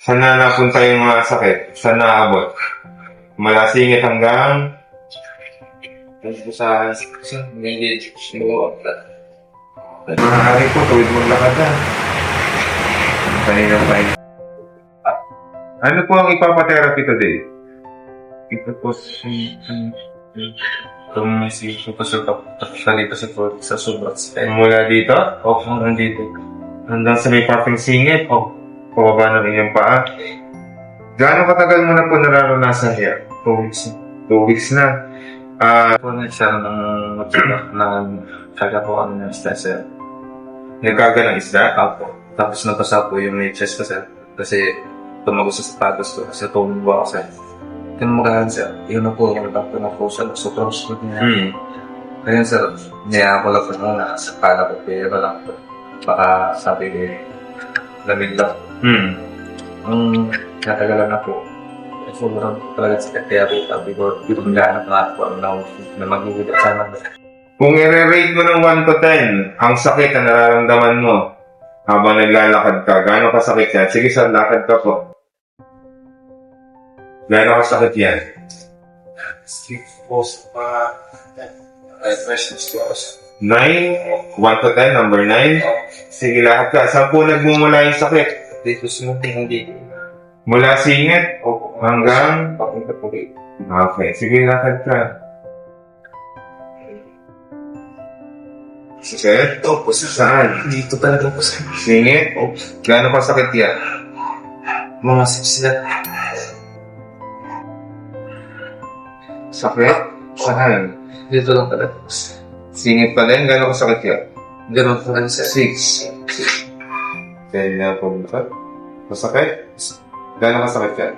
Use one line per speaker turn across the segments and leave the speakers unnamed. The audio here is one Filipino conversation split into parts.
Saan na napunta yung mga sakit? Saan naabot? Mula singit hanggang...
Sa hindi siguro.
Maaari po, tuwid maglakad na. Kaninang pahin. Ano po ang ipapatherapy today?
Ito po kung may siguro po sa dito sa sobrang step.
Mula dito?
O kung nandito.
Hanggang sa may parting singit? O pababa ng inyong paa? Gaano katagal mo na po nararanasan yan?
2 weeks.
2 weeks na.
Po nagsiya ng magsiyak na kaya po kami ng stress sir.
Nagkaga ng isda?
Apo. Tapos napasa po yung may chest ko sir. Kasi tumago sa sapatos ko kasi tumumba ako sir. Tinumagahan sir. Yun na po yung nagpapit na po sir. Sobrang sukot niya. Kaya sir, niya ako lang po muna sa pala ko. Pero lang po. Baka sabi ko lamig lang. Ang natagalan na po. Sobrang talaga sa kaya po. Sabi ko, ibiglaan na po na magiging sana.
Kung i-rate mo ng 1 to 10, ang sakit na nararamdaman mo habang naglalakad ka, gaano kasakit yan? Sige, sir, lakad ka po. Gaano kasakit yan?
6 post pa. Questions to us.
9? 1 to 10, number 9? Sige, lakad ka. Saan po nagmumula yung sakit?
Dito sinuting hindi.
Mula singit?
Opo.
Hanggang?
Papunta po dito.
Okay, sige, lakad ka. Sir?
Opo, sir.
Saan?
Dito talaga po, sir.
Singit?
Opo.
Gaano kasakit yan?
Mga 6 sir.
Sakit? Saan?
Dito lang talaga po, sir.
Singit pa din? Gaano kasakit yan?
Ganun po lang, sir.
6. Kaya na po ba? Masakit? Gano'n kasakit yan?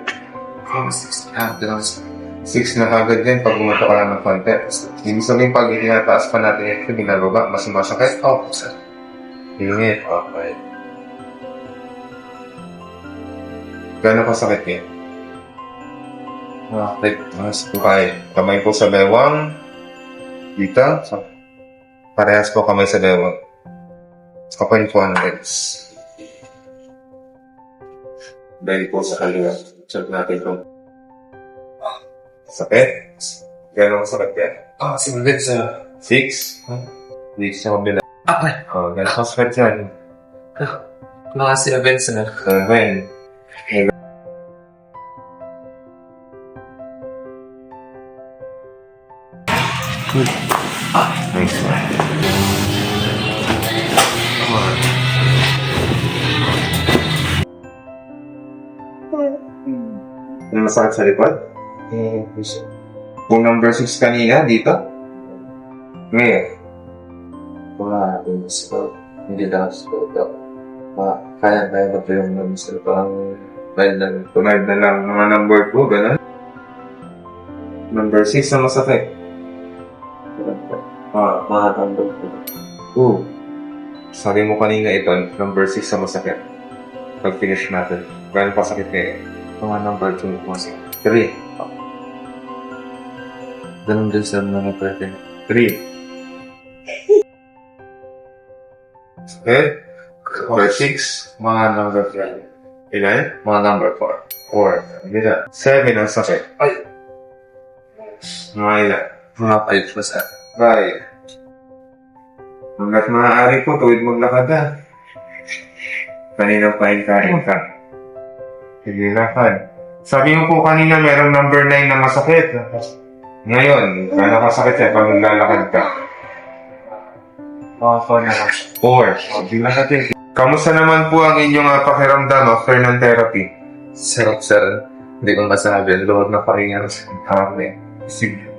Mga 6. Ganun, sir.
6 na kagad din pag bumato ka lang ng konti. Ibig sabihin pag itinataas pa natin ito, binababa, mas masakit?
Opo, sir.
Ingit. Okay. Gano'n kasakit yan?
Okay.
Okay. Kamay po sa bewang. Dito. Parehas po kamay sa bewang. Open po ang legs. Dahil po sa kaliwa. Check natin kung sakit? Gano'ng sakit yan?
Simulit, sir.
6? Hindi siya mabila.
Okay.
Gano'ng sakit yan?
Mga 7, sir.
7. Nice one. Ano masakit sa likod? Kung number 6 kanina, dito? Ngayon?
Mga sir. Hindi lang sir. Kaya ba ito yung mga sir? Parang
Tumayad na lang mga number 2, gano'n? Number 6 na masakit.
mga number po.
Sabi mo kanina ito, number 6 na masakit. Pag finish natin. Gano'n pa sakit ngayon?
Mga number 2 po, sir.
3.
Ganun din sir na pwede.
3. Sakit? Number 6. Mga number 3. Ilan?
Mga number 4.
4. Ilan? 7 ang sakit.
Ay!
Mga ilan?
Mga 5 po, sir.
5. Hanggat maaari po, tuwid maglakad na. Kaninang kain-kain ka. Sige, lakad. Sabi mo po kanina merong number 9 na masakit. Ngayon, kano kasakit yan pag naglalakad ka?
Mga 4 na lang.
4. Sige, lakad yan. Kamusta naman po ang inyong pakiramdam after ng therapy?
Sarap, sir. Hindi ko masabi. Lord na pahinga.
Sige.